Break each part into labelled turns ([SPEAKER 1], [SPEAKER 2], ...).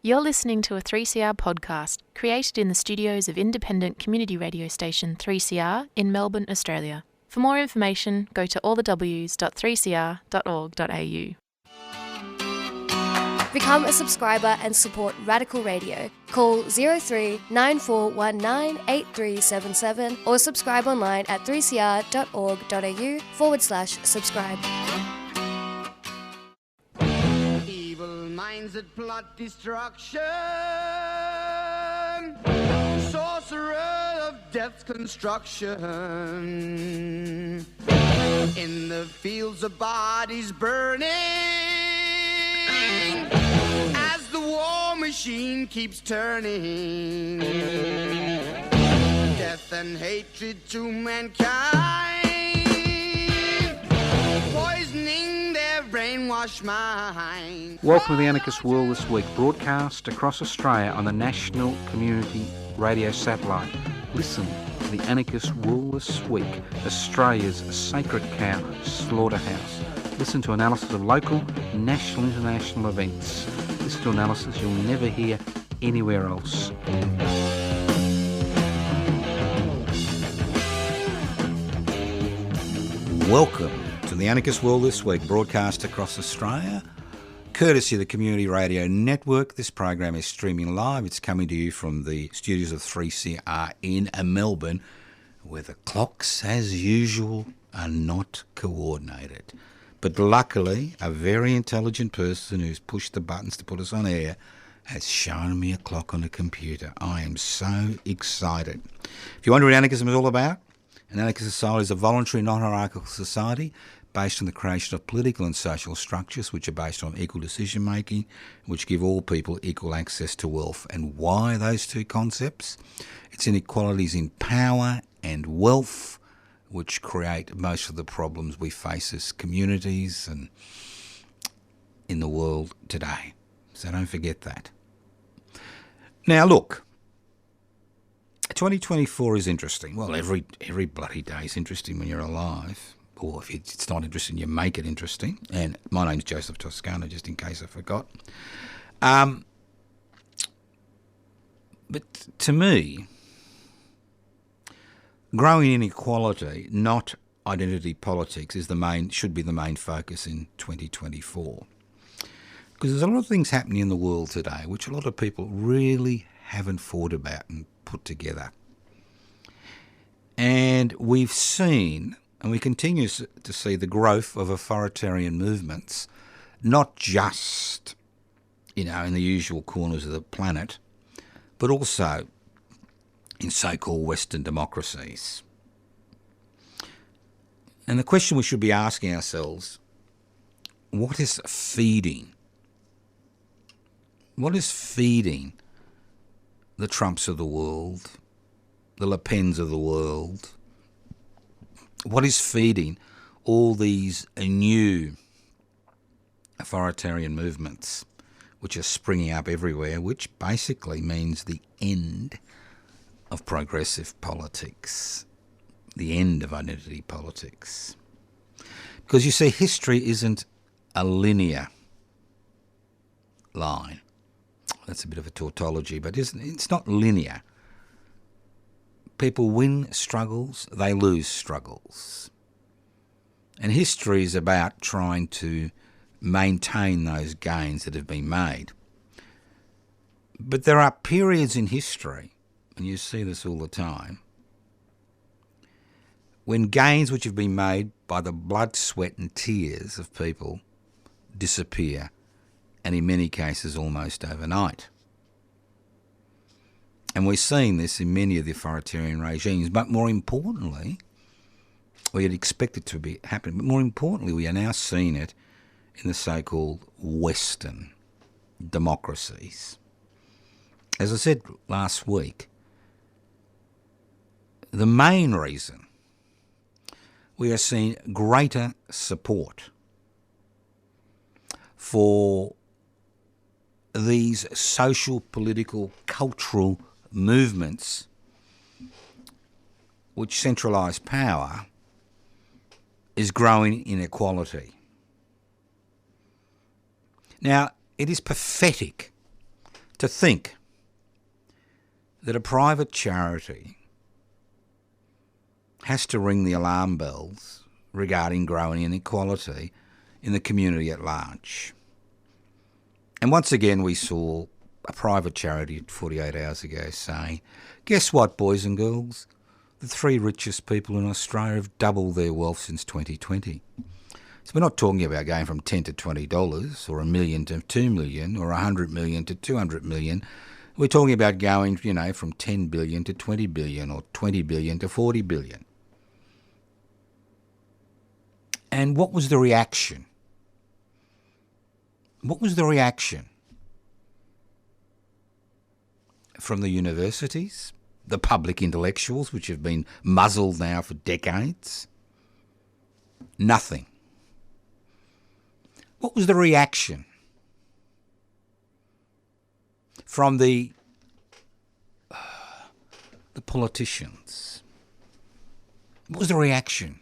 [SPEAKER 1] You're listening to a 3CR podcast created in the studios of independent community radio station 3CR in Melbourne, Australia. For more information, go to allthews.3cr.org.au.
[SPEAKER 2] Become a subscriber and support Radical Radio. Call 03 9419 8377 or subscribe online at 3cr.org.au/subscribe.
[SPEAKER 3] Evil minds that plot destruction, sorcerer of death's construction, in the fields of bodies burning, as the war machine keeps turning, death and hatred to mankind, poisoning their brainwashed mind.
[SPEAKER 4] Welcome to the Anarchist World This Week, broadcast across Australia on the National Community Radio Satellite. Listen to the Anarchist World This Week, Australia's sacred cow slaughterhouse. Listen to analysis of local, national, international events. Listen to analysis you'll never hear anywhere else.
[SPEAKER 5] Welcome to the Anarchist World This Week, broadcast across Australia, courtesy of the Community Radio Network. This program is streaming live. It's coming to you from the studios of 3CR in Melbourne, where the clocks, as usual, are not coordinated. But luckily, a very intelligent person who's pushed the buttons to put us on air has shown me a clock on a computer. I am so excited. If you wonder what anarchism is all about, an anarchist society is a voluntary, non-hierarchical society based on the creation of political and social structures which are based on equal decision-making, which give all people equal access to wealth. And why those two concepts? It's inequalities in power and wealth which create most of the problems we face as communities and in the world today. So don't forget that. Now look, 2024 is interesting. Well, every bloody day is interesting when you're alive. Or if it's not interesting, you make it interesting. And my name's Joseph Toscano, just in case I forgot. But to me, growing inequality, not identity politics, should be the main focus in 2024. Because there's a lot of things happening in the world today which a lot of people really haven't thought about and put together. And we've seen, and we continue to see, the growth of authoritarian movements, not just, in the usual corners of the planet, but also in so-called Western democracies. And the question we should be asking ourselves, what is feeding? What is feeding the Trumps of the world, the Le Pens of the world? What is feeding all these new authoritarian movements which are springing up everywhere, which basically means the end of progressive politics, the end of identity politics? Because you see, history isn't a linear line. That's a bit of a tautology, but it's not linear. People win struggles, they lose struggles. And history is about trying to maintain those gains that have been made. But there are periods in history, and you see this all the time, when gains which have been made by the blood, sweat and tears of people disappear, and in many cases almost overnight. And we're seeing this in many of the authoritarian regimes, but more importantly, we had expected to be happening, but more importantly, we are now seeing it in the so-called Western democracies. As I said last week, the main reason we are seeing greater support for these social, political, cultural movements which centralise power is growing inequality. Now, it is pathetic To think that a private charity has to ring the alarm bells regarding growing inequality in the community at large. And once again we saw a private charity 48 hours ago saying, guess what, boys and girls? The 3 richest people in Australia have doubled their wealth since 2020. So we're not talking about going from $10 to $20 or $1 million to $2 million or $100 million to $200 million. We're talking about going, from $10 billion to $20 billion or $20 billion to $40 billion. And what was the reaction? What was the reaction from the universities, the public intellectuals, which have been muzzled now for decades? Nothing. What was the reaction from the politicians? What was the reaction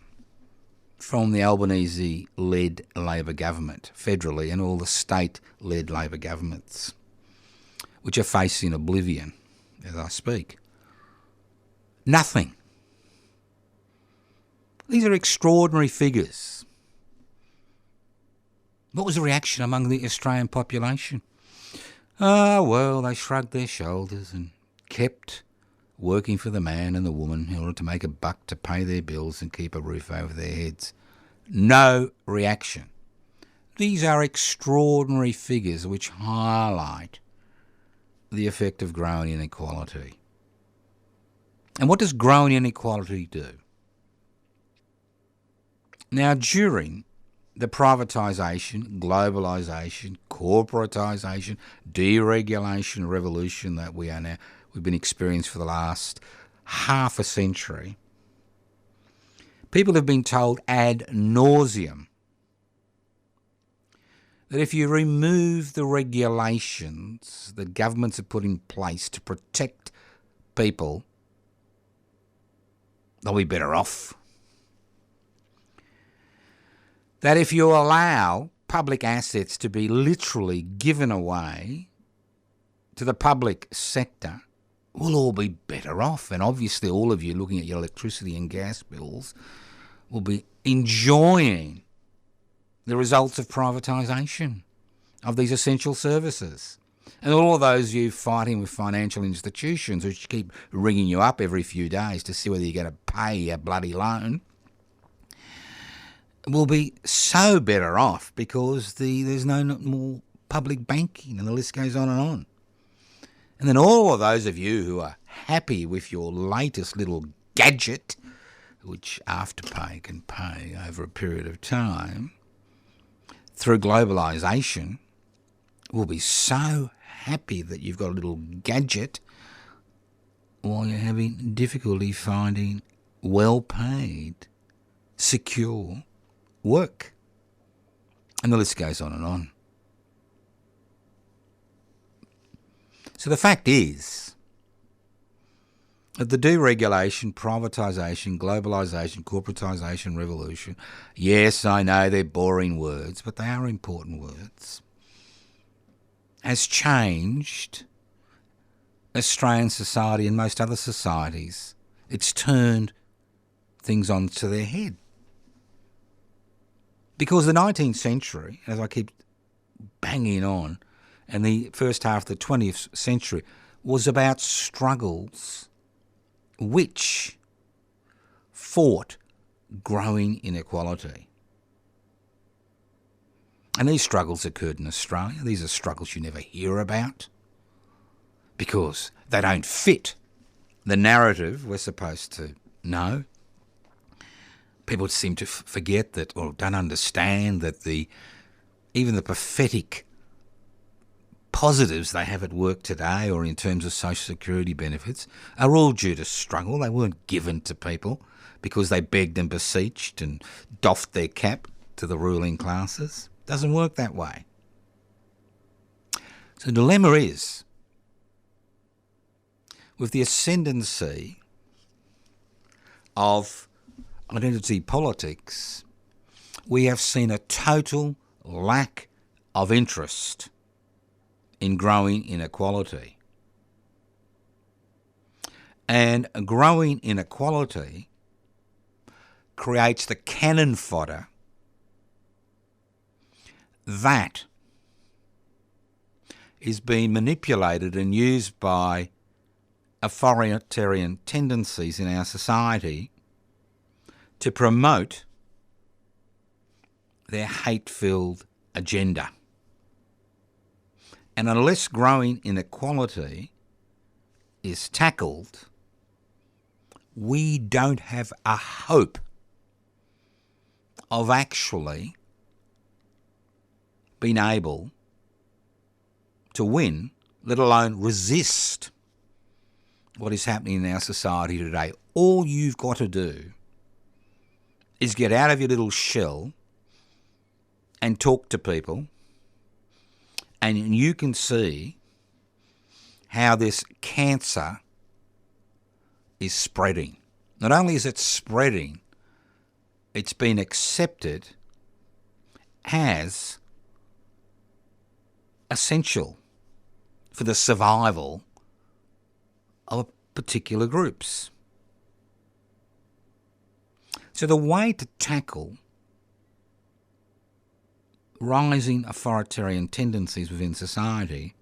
[SPEAKER 5] from the Albanese-led Labor government, federally, and all the state-led Labor governments, which are facing oblivion as I speak? Nothing. These are extraordinary figures. What was the reaction among the Australian population? Well, they shrugged their shoulders and kept working for the man and the woman in order to make a buck to pay their bills and keep a roof over their heads. No reaction. These are extraordinary figures which highlight the effect of growing inequality. And what does growing inequality do? Now, during the privatisation, globalisation, corporatisation, deregulation revolution that we've been experiencing for the last half a century, people have been told ad nauseum that if you remove the regulations that governments have put in place to protect people, they'll be better off. That if you allow public assets to be literally given away to the public sector, we'll all be better off. And obviously all of you looking at your electricity and gas bills will be enjoying the results of privatisation of these essential services. And all of those of you fighting with financial institutions which keep ringing you up every few days to see whether you're going to pay your bloody loan will be so better off because there's no more public banking, and the list goes on and on. And then all of those of you who are happy with your latest little gadget, which Afterpay can pay over a period of time, through globalisation, will be so happy that you've got a little gadget while you're having difficulty finding well-paid, secure work. And the list goes on and on. So the fact is that the deregulation, privatisation, globalisation, corporatisation revolution, yes, I know they're boring words, but they are important words, has changed Australian society and most other societies. It's turned things onto their head. Because the 19th century, as I keep banging on, and the first half of the 20th century was about struggles which fought growing inequality. And these struggles occurred in Australia. These are struggles you never hear about because they don't fit the narrative we're supposed to know. People seem to forget that, or don't understand that even the pathetic positives they have at work today or in terms of social security benefits are all due to struggle. They weren't given to people because they begged and beseeched and doffed their cap to the ruling classes. It doesn't work that way. So the dilemma is, with the ascendancy of identity politics, we have seen a total lack of interest in growing inequality. And growing inequality creates the cannon fodder that is being manipulated and used by authoritarian tendencies in our society to promote their hate-filled agenda. And unless growing inequality is tackled, we don't have a hope of actually being able to win, let alone resist what is happening in our society today. All you've got to do is get out of your little shell and talk to people, and you can see how this cancer is spreading. Not only is it spreading, it's been accepted as essential for the survival of particular groups. So the way to tackle rising authoritarian tendencies within society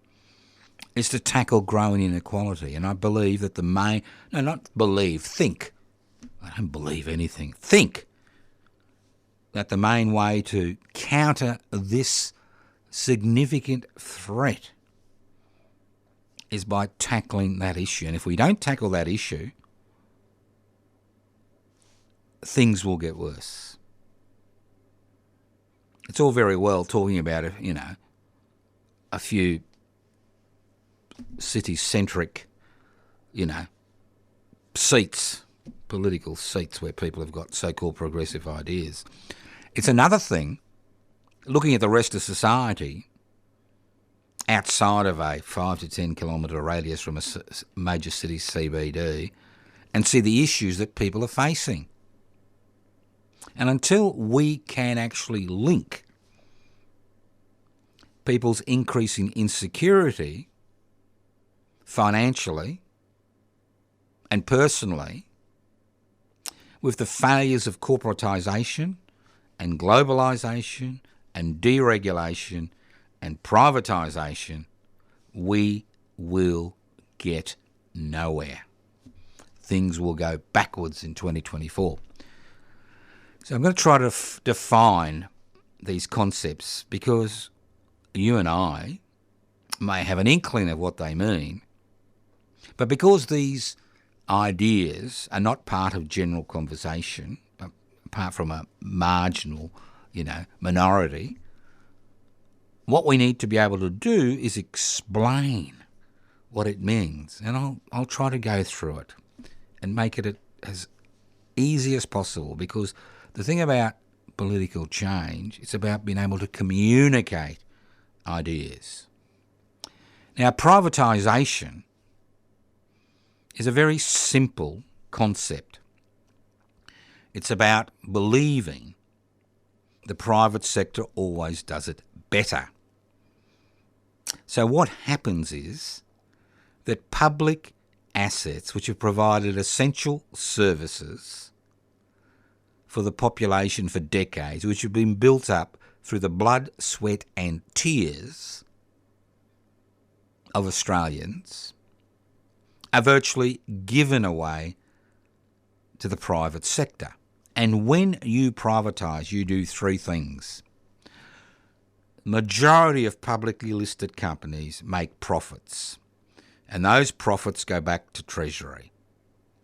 [SPEAKER 5] is to tackle growing inequality. And I believe that think. I don't believe anything. Think that the main way to counter this significant threat is by tackling that issue. And if we don't tackle that issue, things will get worse. It's all very well talking about, a few city-centric, seats, political seats where people have got so-called progressive ideas. It's another thing looking at the rest of society outside of a 5 to 10 kilometre radius from a major city CBD and see the issues that people are facing. And until we can actually link people's increasing insecurity financially and personally with the failures of corporatisation and globalisation and deregulation and privatisation, we will get nowhere. Things will go backwards in 2024. So I'm going to try to define these concepts because you and I may have an inkling of what they mean, but because these ideas are not part of general conversation, apart from a marginal, minority, what we need to be able to do is explain what it means. And I'll try to go through it and make it as easy as possible, because the thing about political change, it's about being able to communicate ideas. Now, privatisation is a very simple concept. It's about believing the private sector always does it better. So what happens is that public assets which have provided essential services for the population for decades, which have been built up through the blood, sweat and tears of Australians, are virtually given away to the private sector. And when you privatise, you do three things. Majority of publicly listed companies make profits, and those profits go back to Treasury,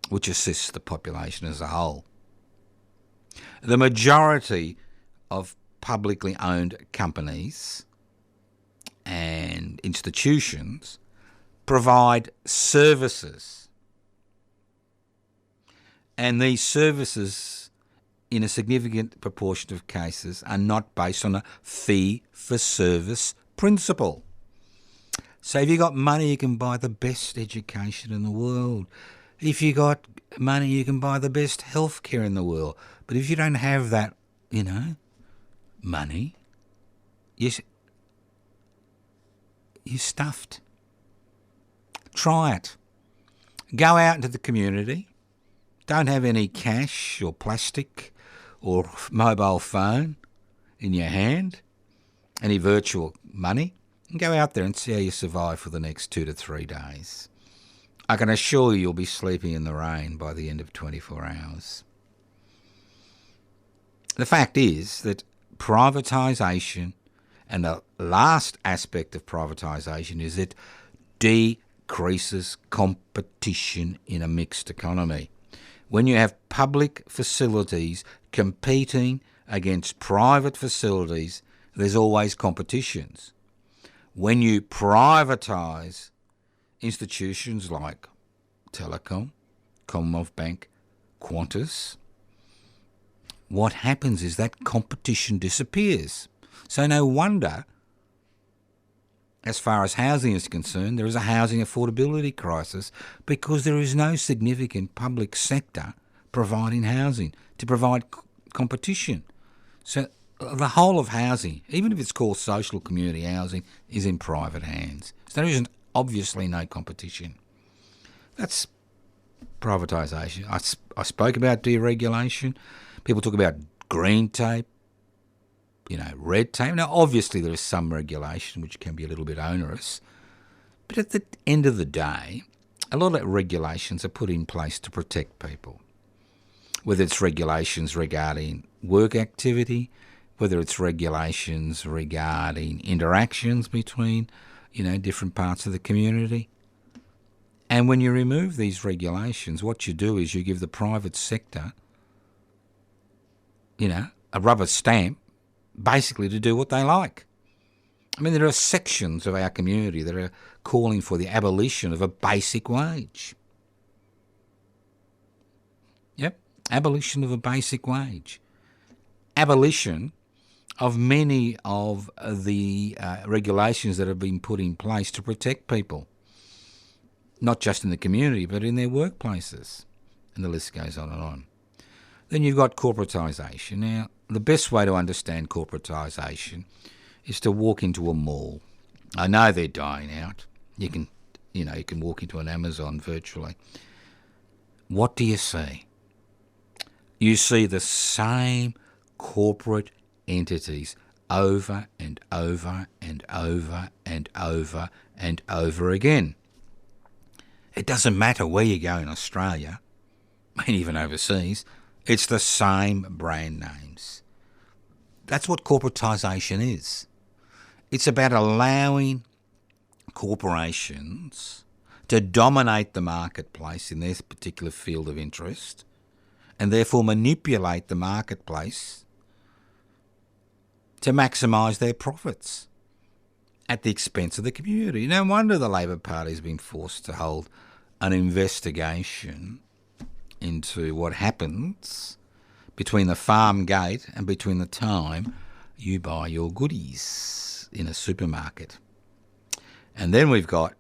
[SPEAKER 5] which assists the population as a whole. The majority of publicly owned companies and institutions provide services, and these services in a significant proportion of cases are not based on a fee-for-service principle. So if you got money, you can buy the best education in the world. If you got money, you can buy the best healthcare in the world. But if you don't have that, money, you're stuffed. Try it. Go out into the community. Don't have any cash or plastic or mobile phone in your hand, any virtual money, and go out there and see how you survive for the next 2 to 3 days. I can assure you you'll be sleeping in the rain by the end of 24 hours. The fact is that privatisation, and the last aspect of privatisation is it decreases competition in a mixed economy. When you have public facilities competing against private facilities, there's always competitions. When you privatise institutions like Telecom, Commonwealth Bank, Qantas, what happens is that competition disappears. So no wonder, as far as housing is concerned, there is a housing affordability crisis because there is no significant public sector providing housing to provide competition. So the whole of housing, even if it's called social community housing, is in private hands. So there isn't obviously no competition. That's privatisation. I spoke about deregulation. People talk about green tape, red tape. Now, obviously there is some regulation which can be a little bit onerous, but at the end of the day, a lot of regulations are put in place to protect people, whether it's regulations regarding work activity, whether it's regulations regarding interactions between, different parts of the community. And when you remove these regulations, what you do is you give the private sector, a rubber stamp, basically to do what they like. I mean, there are sections of our community that are calling for the abolition of a basic wage. Yep, abolition of a basic wage. Abolition of many of the regulations that have been put in place to protect people, not just in the community, but in their workplaces. And the list goes on and on. Then you've got corporatisation. Now, the best way to understand corporatisation is to walk into a mall. I know they're dying out. You can walk into an Amazon virtually. What do you see? You see the same corporate entities over and over and over and over and over again. It doesn't matter where you go in Australia, and even overseas, it's the same brand names. That's what corporatisation is. It's about allowing corporations to dominate the marketplace in their particular field of interest and therefore manipulate the marketplace to maximise their profits at the expense of the community. No wonder the Labor Party's been forced to hold an investigation into what happens between the farm gate and between the time you buy your goodies in a supermarket. And then we've got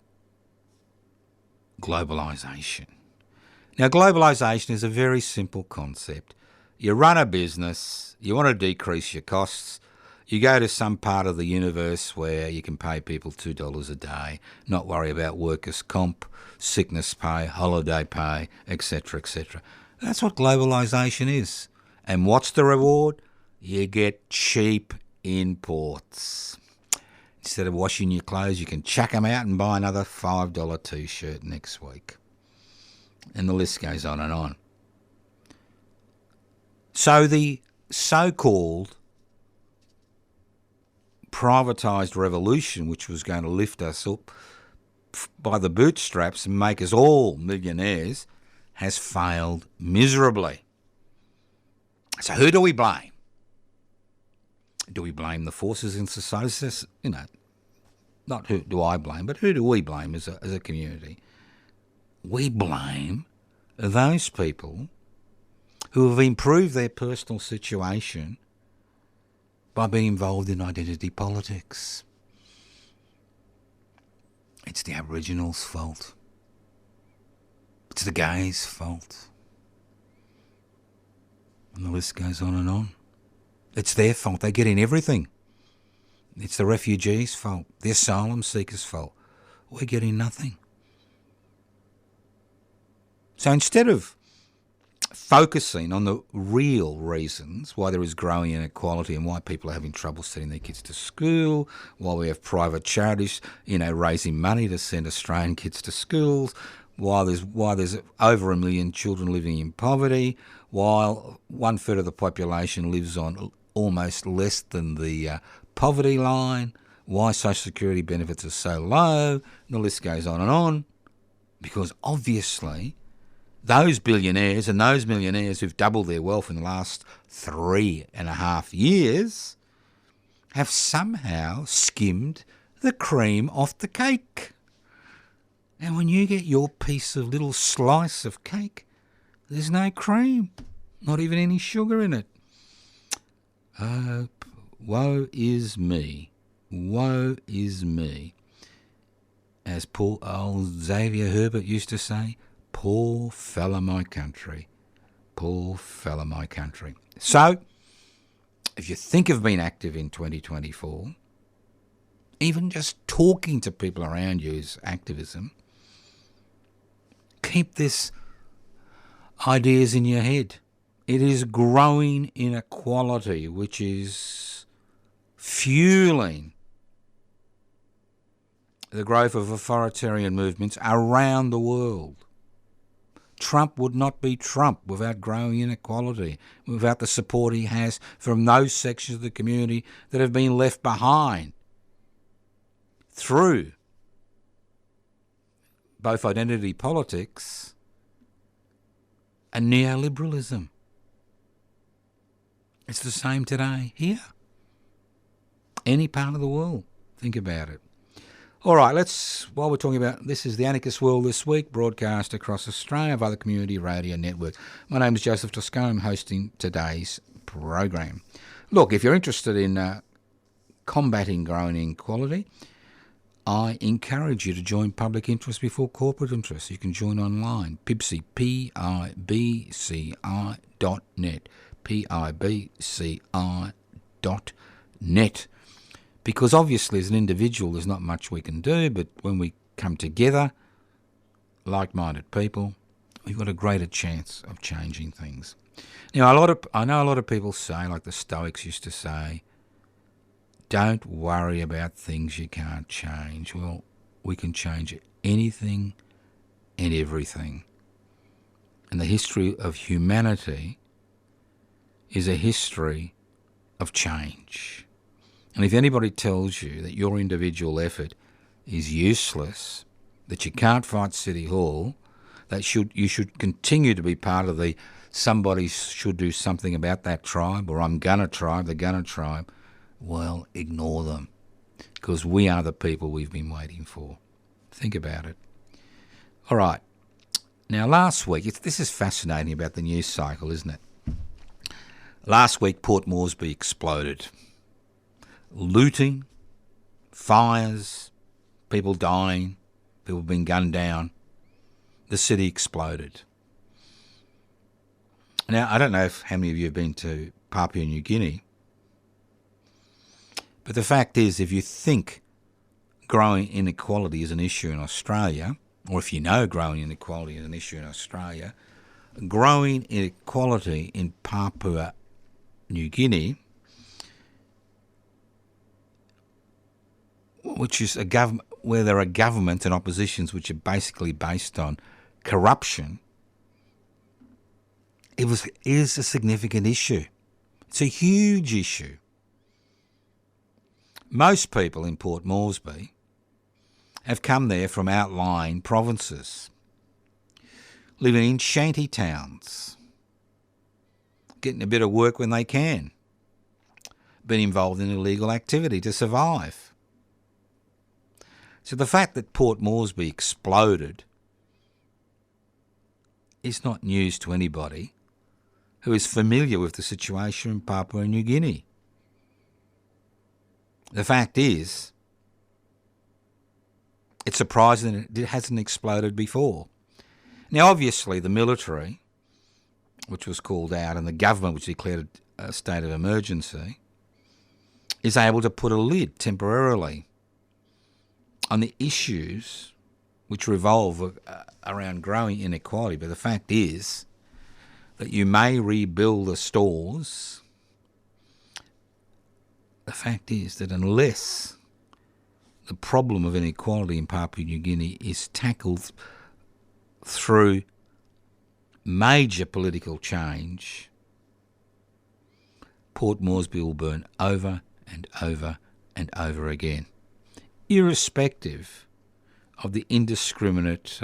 [SPEAKER 5] globalisation. Now, globalisation is a very simple concept. You run a business, you want to decrease your costs, you go to some part of the universe where you can pay people $2 a day, not worry about workers' comp, sickness pay, holiday pay, etc., etc. That's what globalisation is. And what's the reward? You get cheap imports. Instead of washing your clothes, you can chuck them out and buy another $5 T-shirt next week. And the list goes on and on. So the so-called privatised revolution, which was going to lift us up by the bootstraps and make us all millionaires, has failed miserably. So who do we blame? Do we blame the forces in society? Not who do I blame, but who do we blame as a community? We blame those people who have improved their personal situation by being involved in identity politics. It's the Aboriginals' fault. It's the gays' fault. And the list goes on and on. It's their fault. They get in everything. It's the refugees' fault, the asylum seekers' fault. We're getting nothing. So instead of focusing on the real reasons why there is growing inequality and why people are having trouble sending their kids to school, why we have private charities, raising money to send Australian kids to schools, why there's over 1 million children living in poverty, while 1/3 of the population lives on almost less than the poverty line, why social security benefits are so low, and the list goes on and on, because obviously those billionaires and those millionaires who've doubled their wealth in the last 3.5 years have somehow skimmed the cream off the cake. And when you get your piece of little slice of cake, there's no cream, not even any sugar in it. Woe is me. Woe is me. As poor old Xavier Herbert used to say, poor fella my country. Poor fella my country. So, if you think of being active in 2024, even just talking to people around you is activism, keep this ideas in your head. It is growing inequality which is fueling the growth of authoritarian movements around the world. Trump would not be Trump without growing inequality, without the support he has from those sections of the community that have been left behind through both identity politics and neoliberalism. It's the same today here. Any part of the world. Think about it. All right, while we're talking about, this is the Anarchist World This Week, broadcast across Australia via the Community Radio Network. My name is Joseph Toscano. I'm hosting today's program. Look, if you're interested in combating growing inequality, I encourage you to join Public Interest Before Corporate Interest. You can join online, PIBCI, PIBCI.net, PIBCI.net. Because obviously as an individual there's not much we can do, but when we come together, like-minded people, we've got a greater chance of changing things. Now, I know a lot of people say, like the Stoics used to say, don't worry about things you can't change. Well, we can change anything and everything. And the history of humanity is a history of change. And if anybody tells you that your individual effort is useless, that you can't fight City Hall, that you should continue to be part of the somebody should do something about that tribe, or I'm gonna tribe, the Gunner tribe, well, ignore them, because we are the people we've been waiting for. Think about it. All right. Now, last week, this is fascinating about the news cycle, isn't it? Last week, Port Moresby exploded. Looting, fires, people dying, people being gunned down. The city exploded. Now, I don't know how many of you have been to Papua New Guinea, but the fact is, if you think growing inequality is an issue in Australia, or if you know growing inequality is an issue in Australia, growing inequality in Papua New Guinea, which is a government where there are governments and oppositions which are basically based on corruption, is a significant issue. It's a huge issue. Most people in Port Moresby have come there from outlying provinces, living in shanty towns, getting a bit of work when they can, been involved in illegal activity to survive. So the fact that Port Moresby exploded is not news to anybody who is familiar with the situation in Papua New Guinea. The fact is, it's surprising that it hasn't exploded before. Now, obviously, the military, which was called out, and the government, which declared a state of emergency, is able to put a lid temporarily on the issues which revolve around growing inequality. But the fact is that you may rebuild the stores. The fact is that unless the problem of inequality in Papua New Guinea is tackled through major political change, Port Moresby will burn over and over and over again, irrespective of the indiscriminate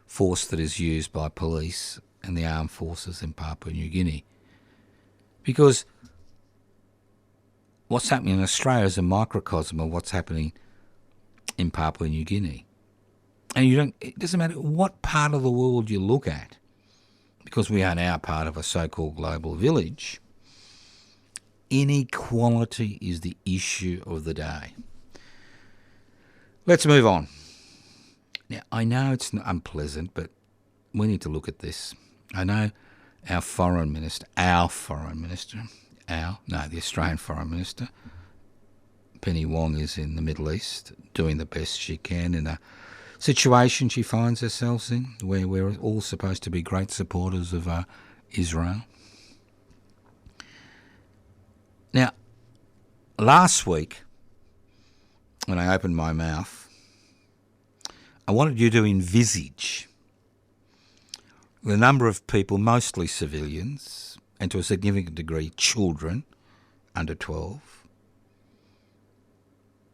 [SPEAKER 5] force that is used by police and the armed forces in Papua New Guinea. Because what's happening in Australia is a microcosm of what's happening in Papua New Guinea. And it doesn't matter what part of the world you look at, because we are now part of a so-called global village, inequality is the issue of the day. Let's move on. Now, I know it's unpleasant, but we need to look at this. I know the Australian Foreign Minister, Penny Wong, is in the Middle East doing the best she can in a situation she finds herself in, where we're all supposed to be great supporters of Israel. Now, last week, when I opened my mouth, I wanted you to envisage the number of people, mostly civilians, and to a significant degree children under 12,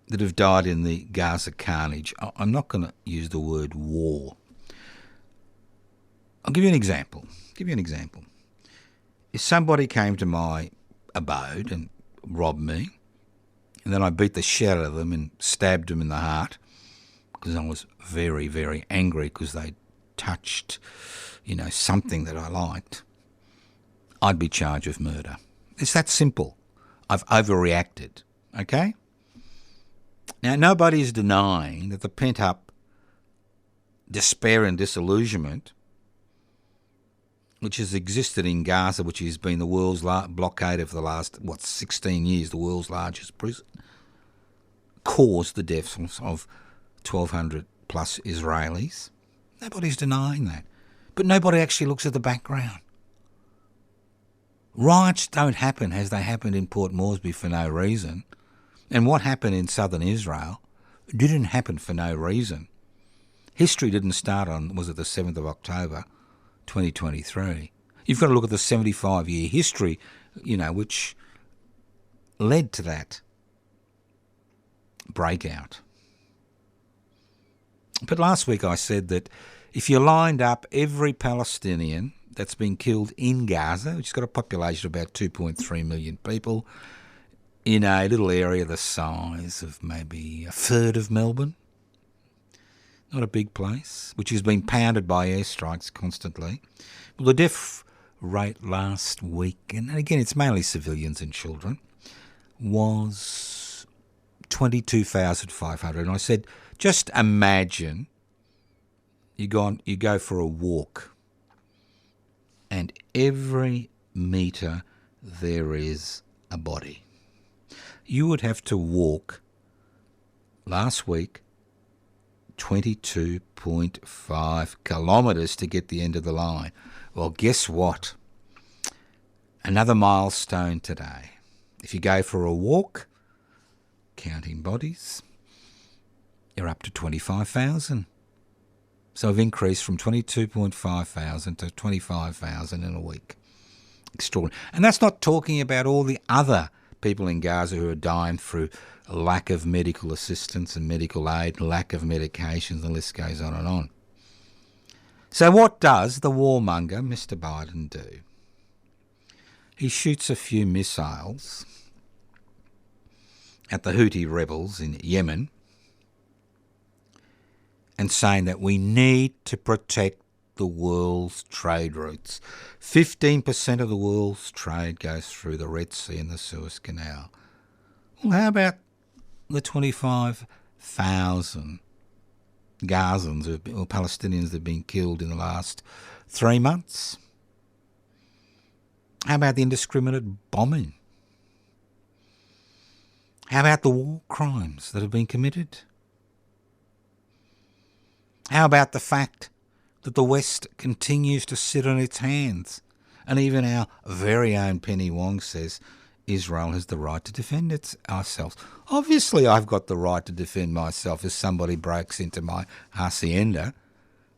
[SPEAKER 5] that have died in the Gaza carnage. I'm not going to use the word war. I'll give you an example. If somebody came to my abode and robbed me, and then I beat the shit out of them and stabbed them in the heart because I was very, very angry because they touched, something that I liked, I'd be charged with murder. It's that simple. I've overreacted, okay? Now, nobody's denying that the pent-up despair and disillusionment which has existed in Gaza, which has been the world's blockade for the last, 16 years, the world's largest prison, caused the deaths of 1,200 plus Israelis. Nobody's denying that. But nobody actually looks at the background. Riots don't happen as they happened in Port Moresby for no reason. And what happened in southern Israel didn't happen for no reason. History didn't start on, the 7th of October, 2023. You've got to look at the 75-year history, which led to that breakout. But last week I said that if you lined up every Palestinian that's been killed in Gaza, which has got a population of about 2.3 million people, in a little area the size of maybe a third of Melbourne, not a big place, which has been pounded by airstrikes constantly. Well, the death rate last week, and again it's mainly civilians and children, was 22,500. And I said, just imagine you go for a walk and every metre there is a body. You would have to walk last week 22.5 kilometres to get the end of the line. Well, guess what? Another milestone today. If you go for a walk, counting bodies, you're up to 25,000. So I've increased from 22,500 to 25,000 in a week. Extraordinary. And that's not talking about all the other people in Gaza who are dying through a lack of medical assistance and medical aid, lack of medications, the list goes on and on. So what does the warmonger, Mr. Biden, do? He shoots a few missiles at the Houthi rebels in Yemen and saying that we need to protect the world's trade routes. 15% of the world's trade goes through the Red Sea and the Suez Canal. Well, how about the 25,000 Gazans or Palestinians that have been killed in the last 3 months? How about the indiscriminate bombing? How about the war crimes that have been committed? How about the fact that the West continues to sit on its hands? And even our very own Penny Wong says Israel has the right to defend ourselves. Obviously, I've got the right to defend myself if somebody breaks into my hacienda,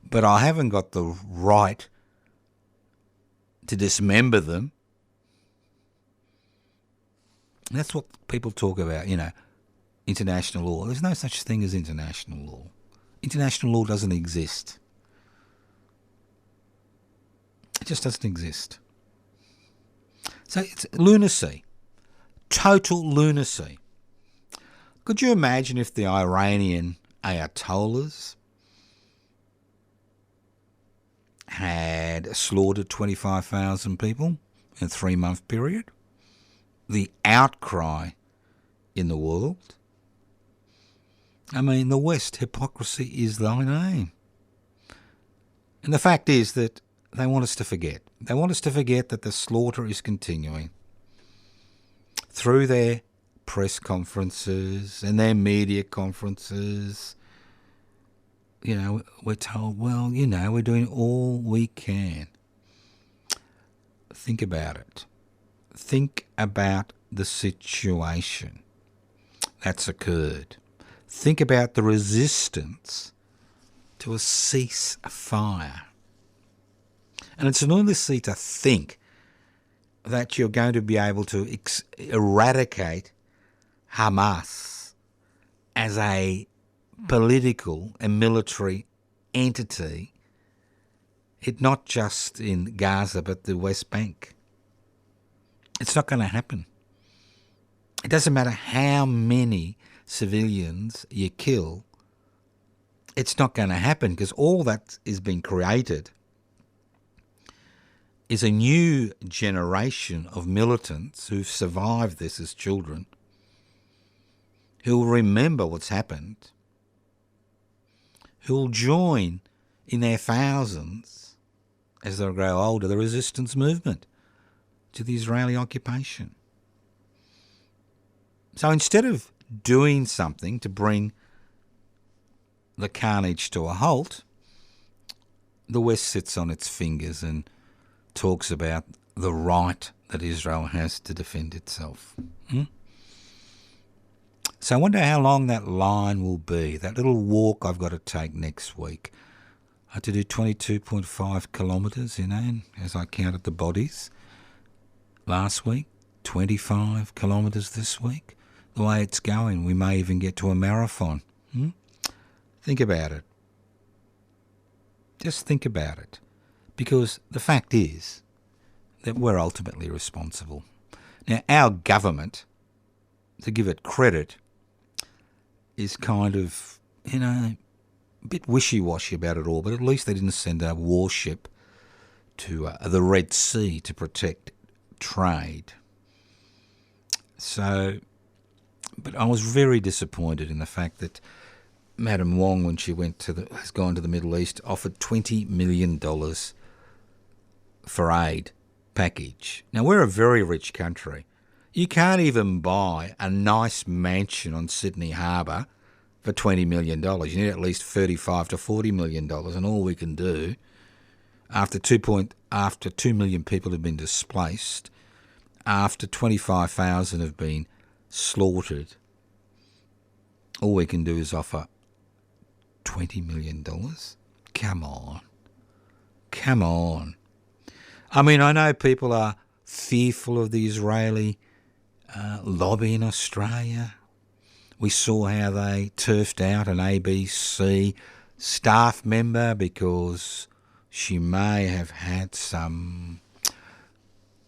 [SPEAKER 5] but I haven't got the right to dismember them. That's what people talk about, international law. There's no such thing as international law. International law doesn't exist. It just doesn't exist. So it's lunacy. Total lunacy. Could you imagine if the Iranian Ayatollahs had slaughtered 25,000 people in a 3-month period? The outcry in the world. I mean, the West, hypocrisy is thy name. And the fact is that they want us to forget. They want us to forget that the slaughter is continuing. Through their press conferences and their media conferences, we're told, well, we're doing all we can. Think about it. Think about the situation that's occurred. Think about the resistance to a ceasefire. And it's an lunacy to think that you're going to be able to eradicate Hamas as a political and military entity, not just in Gaza but the West Bank. It's not going to happen. It doesn't matter how many civilians you kill, it's not going to happen, because all that is being created is a new generation of militants who've survived this as children, who'll remember what's happened, who'll join in their thousands as they grow older the resistance movement to the Israeli occupation. So instead of doing something to bring the carnage to a halt, the West sits on its fingers and talks about the right that Israel has to defend itself. So I wonder how long that line will be, that little walk I've got to take next week. I had to do 22.5 kilometres, as I counted the bodies last week, 25 kilometres this week. The way it's going, we may even get to a marathon. Think about it. Just think about it. Because the fact is that we're ultimately responsible. Now, our government, to give it credit, is kind of, a bit wishy-washy about it all, but at least they didn't send a warship to the Red Sea to protect trade. So, but I was very disappointed in the fact that Madam Wong, when she has gone to the Middle East, offered $20 million for aid package. Now, we're a very rich country. You can't even buy a nice mansion on Sydney Harbour for $20 million. You need at least $35 to $40 million, and all we can do, after 2 million people have been displaced, after 25,000 have been slaughtered, all we can do is offer $20 million? Come on. Come on. I mean, I know people are fearful of the Israeli lobby in Australia. We saw how they turfed out an ABC staff member because she may have had some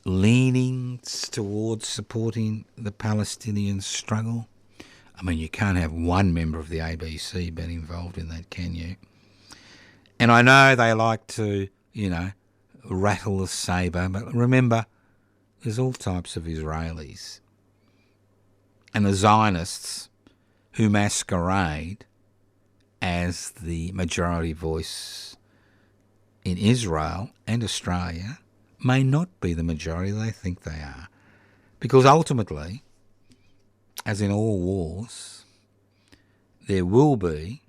[SPEAKER 5] leanings towards supporting the Palestinian struggle. I mean, you can't have one member of the ABC being involved in that, can you? And I know they like to, rattle the sabre, but remember, there's all types of Israelis. And the Zionists who masquerade as the majority voice in Israel and Australia may not be the majority they think they are. Because ultimately, as in all wars, there will be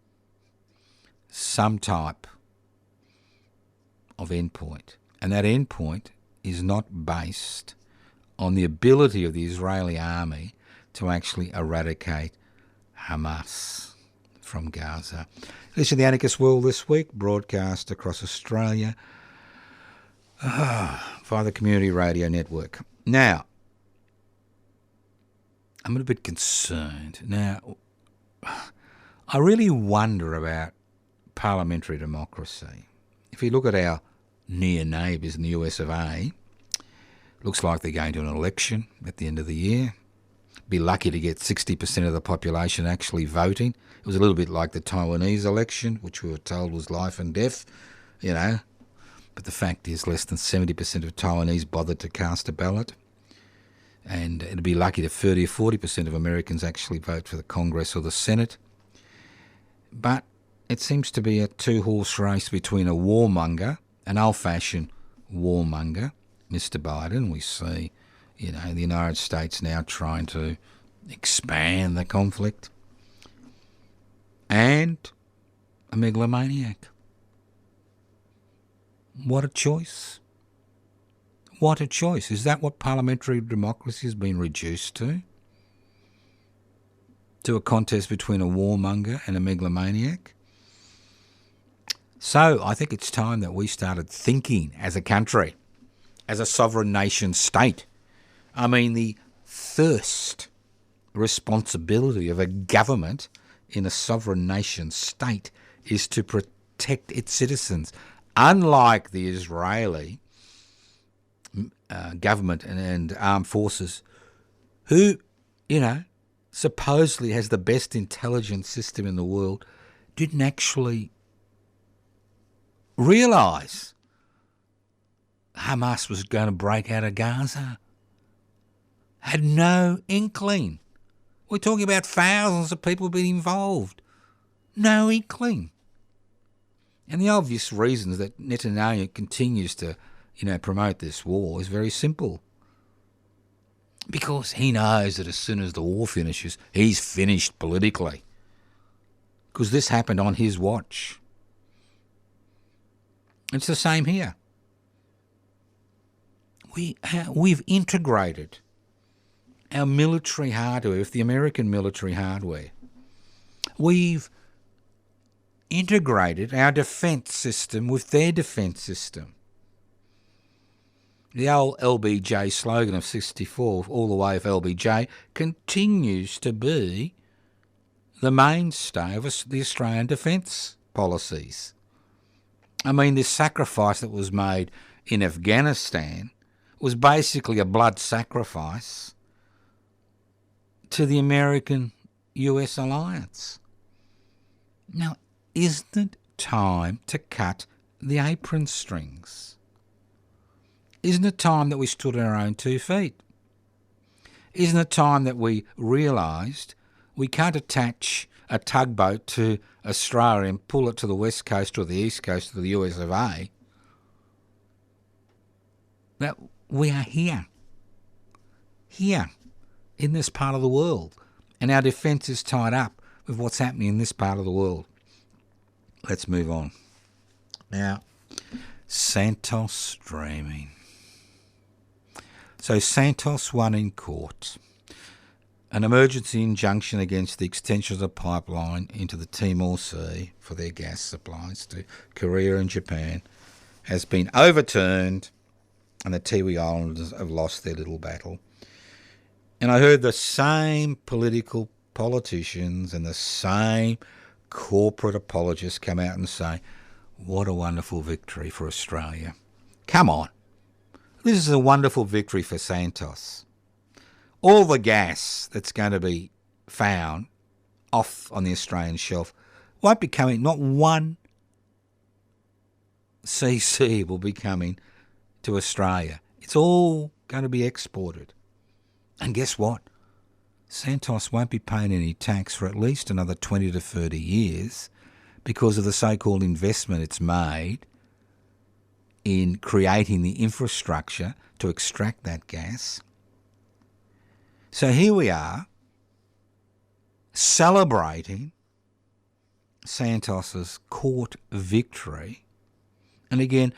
[SPEAKER 5] some type of endpoint. And that endpoint is not based on the ability of the Israeli army to actually eradicate Hamas from Gaza. Listen to the Anarchist World this week, broadcast across Australia via the Community Radio Network. Now, I'm a little bit concerned. Now, I really wonder about parliamentary democracy. If you look at our near neighbours in the US of A, looks like they're going to an election at the end of the year. Be lucky to get 60% of the population actually voting. It was a little bit like the Taiwanese election, which we were told was life and death, you know. But the fact is less than 70% of Taiwanese bothered to cast a ballot. And it'd be lucky if 30 or 40% of Americans actually vote for the Congress or the Senate. But it seems to be a two-horse race between a warmonger, an old-fashioned warmonger, Mr. Biden. We see, you know, the United States now trying to expand the conflict, and a megalomaniac. What a choice. What a choice. Is that what parliamentary democracy has been reduced to? To a contest between a warmonger and a megalomaniac? So I think it's time that we started thinking as a country, as a sovereign nation state. I mean, the first responsibility of a government in a sovereign nation state is to protect its citizens. Unlike the Israeli government and armed forces, who, you know, supposedly has the best intelligence system in the world, didn't actually realise Hamas was going to break out of Gaza. Had no inkling. We're talking about thousands of people being involved. No inkling. And the obvious reasons that Netanyahu continues to, you know, promote this war is very simple. Because he knows that as soon as the war finishes, he's finished politically. Because this happened on his watch. It's the same here. We've integrated our military hardware with the American military hardware. We've integrated our defence system with their defence system. The old LBJ slogan of 64, all the way of LBJ, continues to be the mainstay of the Australian defence policies. I mean, this sacrifice that was made in Afghanistan was basically a blood sacrifice to the American-US alliance. Now, isn't it time to cut the apron strings? Isn't it time that we stood on our own 2 feet? Isn't it time that we realised we can't attach a tugboat to Australia and pull it to the west coast or the east coast of the US of A? That we are here in this part of the world, and our defence is tied up with what's happening in this part of the world. Let's move on. Now, SANTOS streaming. So SANTOS won in court an emergency injunction against the extension of the pipeline into the Timor Sea for their gas supplies to Korea and Japan has been overturned, and the Tiwi Islanders have lost their little battle. And I heard the same political politicians and the same corporate apologists come out and say, what a wonderful victory for Australia. Come on. This is a wonderful victory for SANTOS. All the gas that's going to be found off on the Australian shelf won't be coming, not one cc will be coming to Australia. It's all going to be exported. And guess what? SANTOS won't be paying any tax for at least another 20 to 30 years because of the so-called investment it's made in creating the infrastructure to extract that gas. So here we are, celebrating Santos's court victory, and again,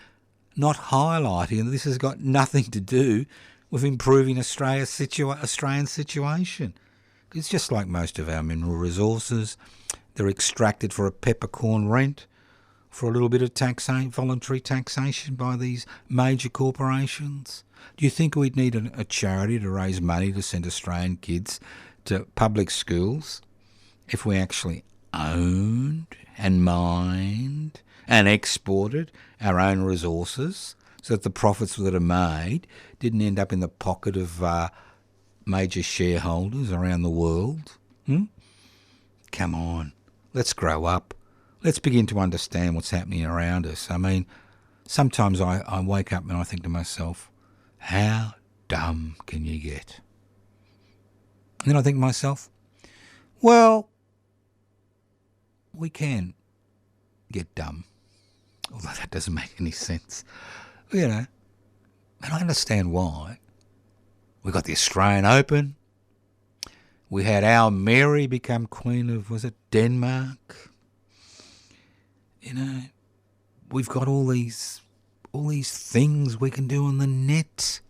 [SPEAKER 5] not highlighting that this has got nothing to do with improving Australian situation. It's just like most of our mineral resources. They're extracted for a peppercorn rent, for a little bit of voluntary taxation by these major corporations. Do you think we'd need a charity to raise money to send Australian kids to public schools if we actually owned and mined and exported our own resources so that the profits that are made didn't end up in the pocket of major shareholders around the world? Come on, let's grow up. Let's begin to understand what's happening around us. I mean, sometimes I wake up and I think to myself, how dumb can you get? And then I think to myself, well, we can get dumb, although that doesn't make any sense. You know, and I understand why. We got the Australian Open. We had our Mary become Queen of, was it Denmark? You know, we've got all these things we can do on the net.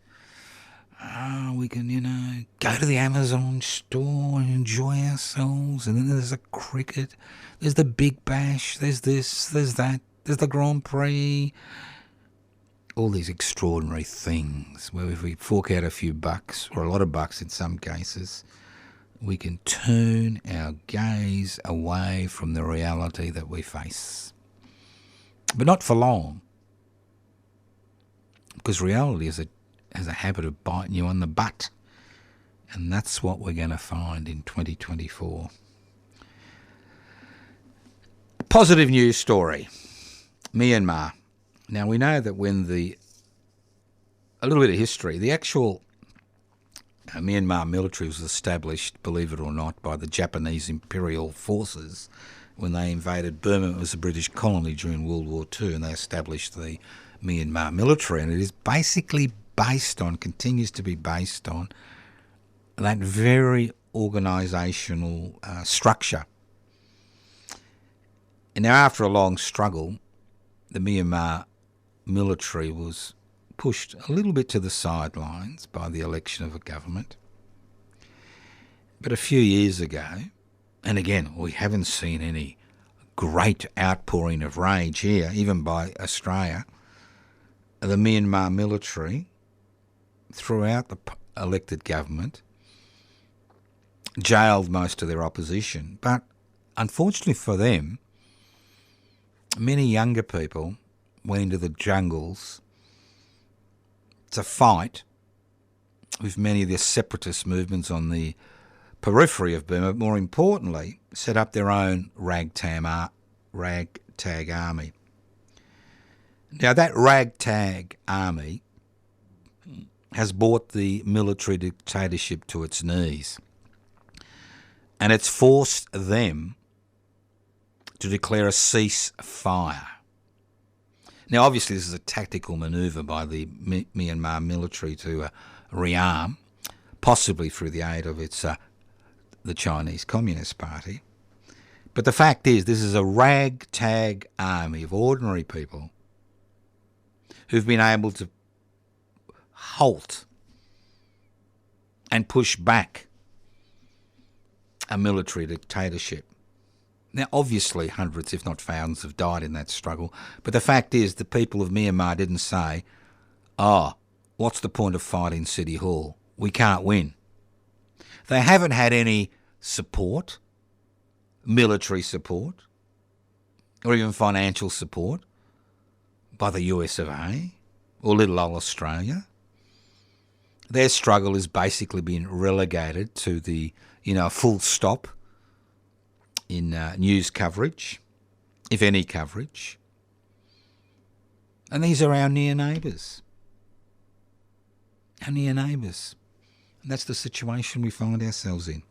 [SPEAKER 5] We can, go to the Amazon store and enjoy ourselves. And then there's a cricket. There's the Big Bash. There's this. There's that. There's the Grand Prix. All these extraordinary things where if we fork out a few bucks, or a lot of bucks in some cases, we can turn our gaze away from the reality that we face. But not for long, because reality has a habit of biting you on the butt, and that's what we're going to find in 2024. A positive news story, Myanmar. Now we know that a little bit of history, the actual Myanmar military was established, believe it or not, by the Japanese Imperial Forces when they invaded Burma. It was a British colony during World War II, and they established the Myanmar military, and it is basically continues to be based on that very organisational structure. And now, after a long struggle, the Myanmar military was pushed a little bit to the sidelines by the election of a government. But a few years ago, and again, we haven't seen any great outpouring of rage here, even by Australia, the Myanmar military, throughout the elected government, jailed most of their opposition. But unfortunately for them, many younger people went into the jungles to fight with many of the separatist movements on the periphery of Burma, but more importantly, set up their own ragtag army. Now, that ragtag army has brought the military dictatorship to its knees, and it's forced them to declare a ceasefire. Now, obviously, this is a tactical manoeuvre by the Myanmar military to rearm, possibly through the aid of the Chinese Communist Party. But the fact is, this is a ragtag army of ordinary people who've been able to halt and push back a military dictatorship. Now, obviously, hundreds, if not thousands, have died in that struggle. But the fact is, the people of Myanmar didn't say, what's the point of fighting City Hall? We can't win. They haven't had any support, military support, or even financial support by the US of A or little old Australia. Their struggle has basically been relegated to the, full stop in news coverage, if any coverage. And these are our near neighbours. Our near neighbours. And that's the situation we find ourselves in.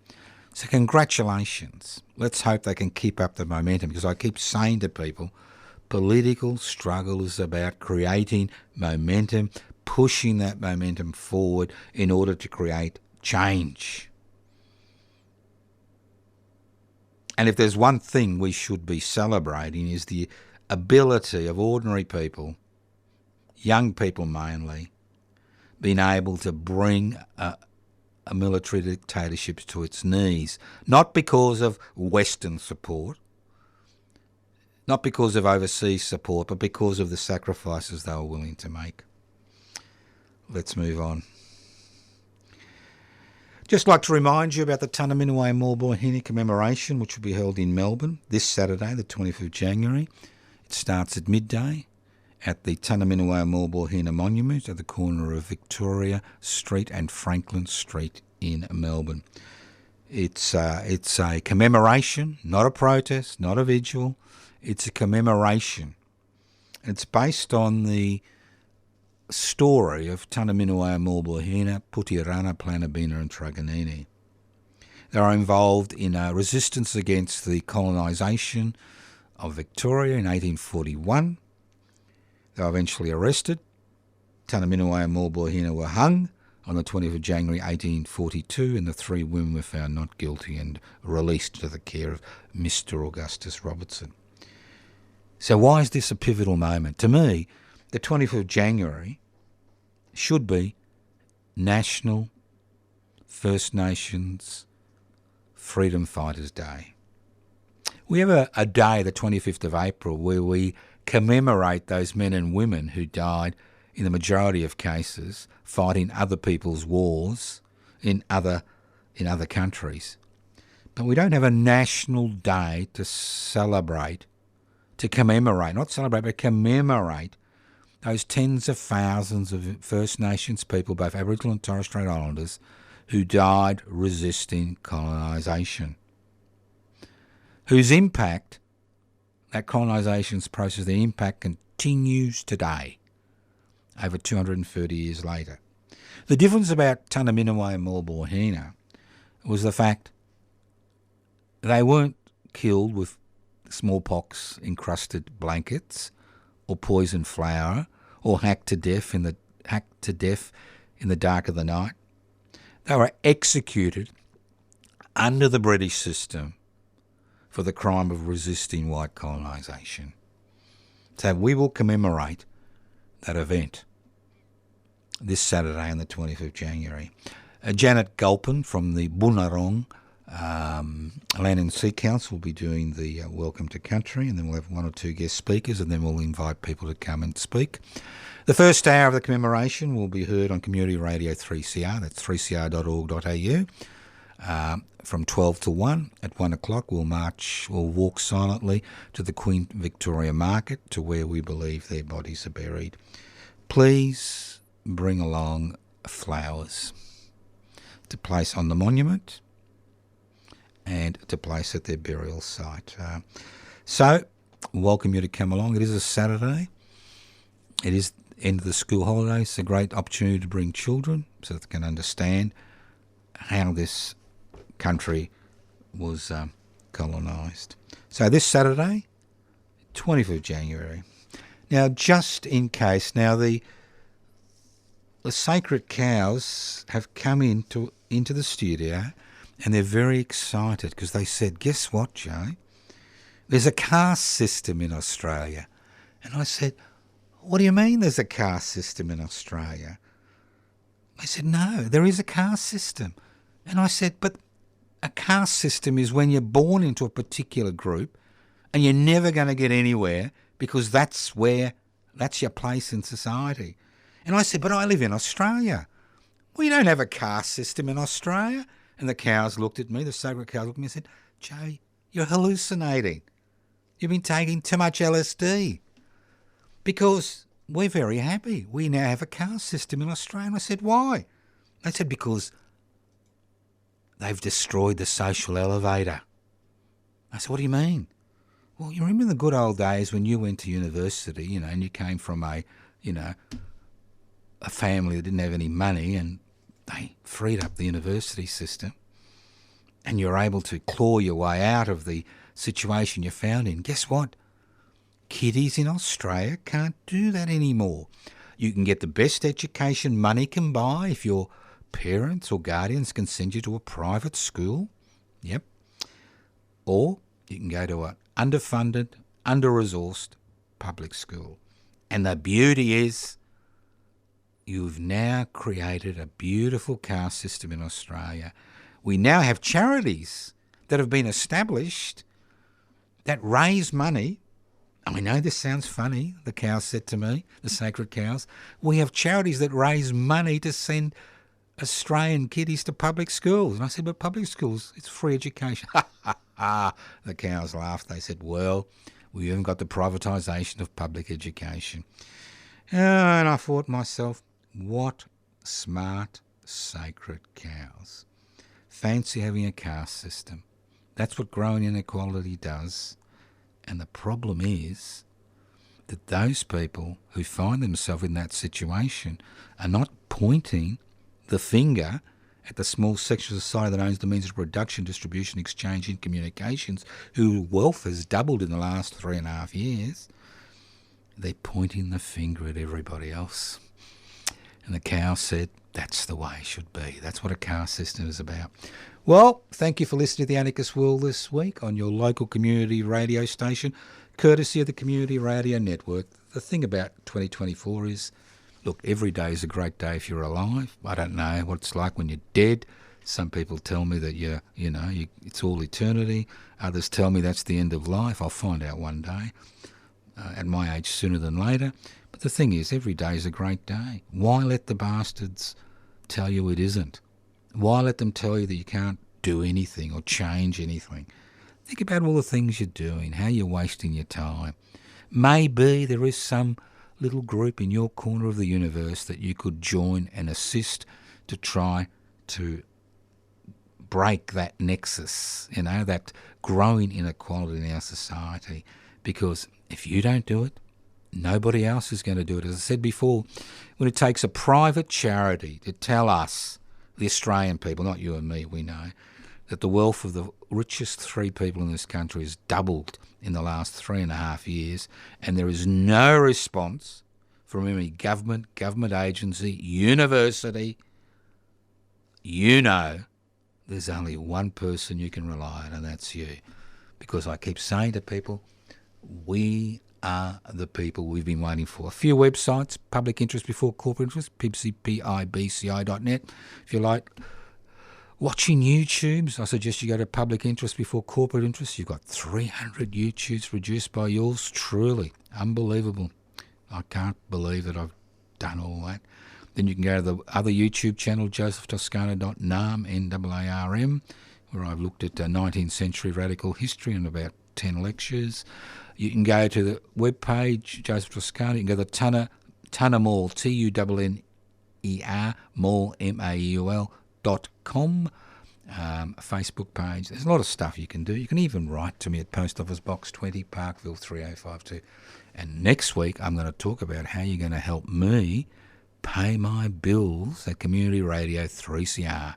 [SPEAKER 5] So congratulations. Let's hope they can keep up the momentum, because I keep saying to people, political struggle is about creating momentum, pushing that momentum forward in order to create change. And if there's one thing we should be celebrating is the ability of ordinary people, young people mainly, being able to bring a military dictatorship to its knees, not because of Western support, not because of overseas support, but because of the sacrifices they were willing to make. Let's move on. Just like to remind you about the Tunnerminnerwait Maulboyheenner Commemoration, which will be held in Melbourne this Saturday, the 25th of January. It starts at midday at the Tunnerminnerwait Maulboyheenner Monument at the corner of Victoria Street and Franklin Street in Melbourne. It's a commemoration, not a protest, not a vigil. It's a commemoration. It's based on the story of Tunnerminnerwait Maulboyheenner, Putirana, Planabina and Truganini. They are involved in a resistance against the colonisation of Victoria in 1841. They were eventually arrested. Tunnerminnerwait and Maulboyheenner were hung on the 20th of January 1842, and the three women were found not guilty and released to the care of Mr. Augustus Robertson. So why is this a pivotal moment? To me, the 20th of January should be National First Nations Freedom Fighters Day. We have a day, the 25th of April, where we commemorate those men and women who died, in the majority of cases, fighting other people's wars in other countries. But we don't have a national day to celebrate, to commemorate, not celebrate, but commemorate those tens of thousands of First Nations people, both Aboriginal and Torres Strait Islanders, who died resisting colonisation, whose impact, that colonisation's process, the impact continues today, over 230 years later. The difference about Tunnerminnerwait and Maulboyheenner was the fact they weren't killed with smallpox-encrusted blankets or poisoned flour or hacked to death in the dark of the night. They were executed under the British system for the crime of resisting white colonisation. So we will commemorate that event this Saturday on the 20th of January. Janet Gulpin from the Bunurong Land and Sea Council will be doing the Welcome to Country, and then we'll have one or two guest speakers, and then we'll invite people to come and speak. The first hour of the commemoration will be heard on Community Radio 3CR, that's 3cr.org.au, from 12 to 1. At 1 o'clock we'll walk silently to the Queen Victoria Market, to where we believe their bodies are buried. Please bring along flowers to place on the monument and to place at their burial site. So, welcome you to come along. It is a Saturday. It is the end of the school holidays. It's a great opportunity to bring children so that they can understand how this country was colonised. So this Saturday, 20th of January. Now, just in case, the sacred cows have come into the studio, and they're very excited because they said, guess what, Joe? There's a caste system in Australia. And I said, what do you mean there's a caste system in Australia? They said, no, there is a caste system. And I said, but a caste system is when you're born into a particular group and you're never going to get anywhere because that's your place in society. And I said, but I live in Australia. We don't have a caste system in Australia. And the cows looked at me, the sacred cows looked at me and said, Joe, you're hallucinating. You've been taking too much LSD. Because we're very happy. We now have a caste system in Australia. And I said, why? They said, because they've destroyed the social elevator. I said, what do you mean? Well, you remember the good old days when you went to university, and you came from a family that didn't have any money, and they freed up the university system, and you're able to claw your way out of the situation you found in. Guess what? Kiddies in Australia can't do that anymore. You can get the best education money can buy if your parents or guardians can send you to a private school. Yep. or you can go to an underfunded, under-resourced public school. And the beauty is you've now created a beautiful caste system in Australia. We now have charities that have been established that raise money. I know this sounds funny, the cows said to me, the sacred cows. We have charities that raise money to send Australian kiddies to public schools. And I said, but public schools, it's free education. The cows laughed. They said, well, we haven't got the privatisation of public education. And I thought to myself, what smart, sacred cows. Fancy having a caste system. That's what growing inequality does. And the problem is that those people who find themselves in that situation are not pointing the finger at the small section of society that owns the means of production, distribution, exchange and communications, whose wealth has doubled in the last 3.5 years. They're pointing the finger at everybody else. And the cow said, that's the way it should be. That's what a caste system is about. Well, thank you for listening to The Anarchist World this week on your local community radio station, courtesy of the Community Radio Network. The thing about 2024 is, look, every day is a great day if you're alive. I don't know what it's like when you're dead. Some people tell me that it's all eternity. Others tell me that's the end of life. I'll find out one day, at my age sooner than later. But the thing is, every day is a great day. Why let the bastards tell you it isn't? Why let them tell you that you can't do anything or change anything? Think about all the things you're doing, how you're wasting your time. Maybe there is some little group in your corner of the universe that you could join and assist to try to break that nexus, that growing inequality in our society. Because if you don't do it, nobody else is going to do it. As I said before, when it takes a private charity to tell us, the Australian people, not you and me, we know, that the wealth of the richest 3 people in this country has doubled in the last 3.5 years, and there is no response from any government agency, university, there's only one person you can rely on, and that's you. Because I keep saying to people, we are the people we've been waiting for. A few websites, public interest before corporate interest, pibci.net. If you like watching YouTubes, I suggest you go to public interest before corporate interest. You've got 300 YouTubes produced by yours truly. Unbelievable. I can't believe that I've done all that. Then you can go to the other YouTube channel, josephtoscano.narm, N-A-R-M, where I've looked at 19th century radical history and about 10 lectures. You can go to the webpage, Joseph Toscano. You can go to the Tunner Mall, Tunner, Mall, MAUL.com, Facebook page. There's a lot of stuff you can do. You can even write to me at Post Office Box 20, Parkville 3052. And next week I'm going to talk about how you're going to help me pay my bills at Community Radio 3CR,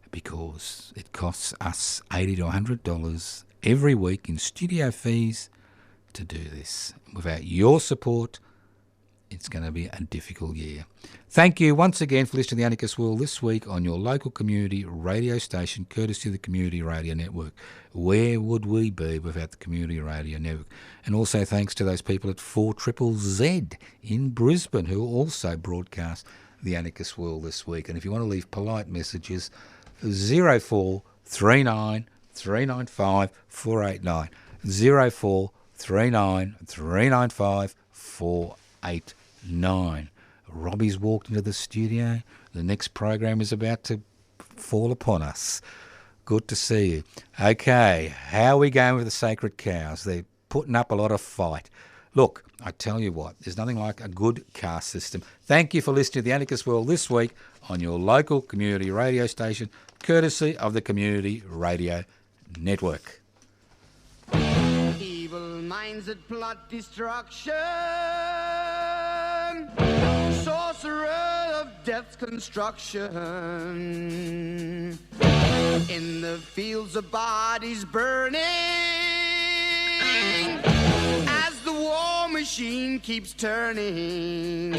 [SPEAKER 5] because it costs us $80 to $100 every week in studio fees to do this. Without your support, it's going to be a difficult year. Thank you once again for listening to The Anarchist World this week on your local community radio station, courtesy of the Community Radio Network. Where would we be without the Community Radio Network? And also thanks to those people at 4ZZZ in Brisbane who also broadcast The Anarchist World this week. And if you want to leave polite messages, 0439 395 489, 0439 395 489. Robbie's walked into the studio. The next program is about to fall upon us. Good to see you. Okay, how are we going with the sacred cows? They're putting up a lot of fight. Look, I tell you what, there's nothing like a good caste system. Thank you for listening to The Anarchist World this week on your local community radio station, courtesy of the Community Radio Network.
[SPEAKER 3] Evil minds that plot destruction, sorcerer of death's construction, in the fields of bodies burning, as the war machine keeps turning,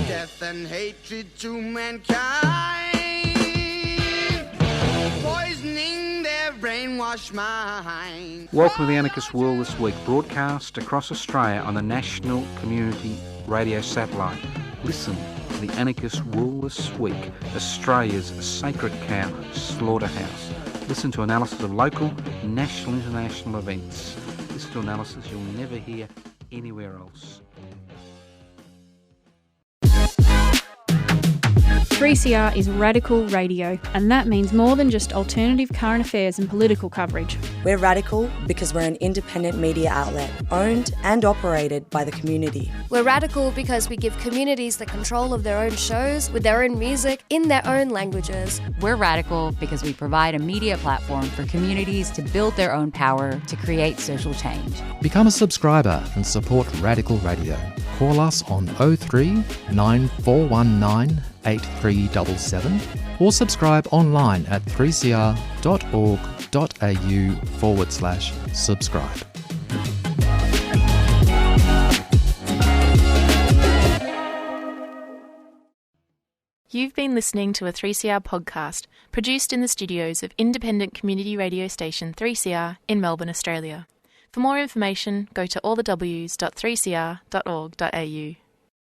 [SPEAKER 3] death and hatred to mankind, poisoning their brain and wash my hands.
[SPEAKER 4] Welcome to the Anarchist World This Week, broadcast across Australia on the National Community Radio Satellite. Listen to the Anarchist World This Week, Australia's sacred cow slaughterhouse. Listen to analysis of local, national, international events. Listen to analysis you'll never hear anywhere else.
[SPEAKER 6] 3CR is radical radio, and that means more than just alternative current affairs and political coverage.
[SPEAKER 7] We're radical because we're an independent media outlet, owned and operated by the community.
[SPEAKER 2] We're radical because we give communities the control of their own shows, with their own music, in their own languages.
[SPEAKER 8] We're radical because we provide a media platform for communities to build their own power to create social change.
[SPEAKER 9] Become a subscriber and support Radical Radio. Call us on 03 9419 8377 or subscribe online at 3cr.org.au/subscribe.
[SPEAKER 1] You've been listening to a 3CR podcast produced in the studios of independent community radio station 3CR in Melbourne, Australia. For more information, go to allthews.3cr.org.au.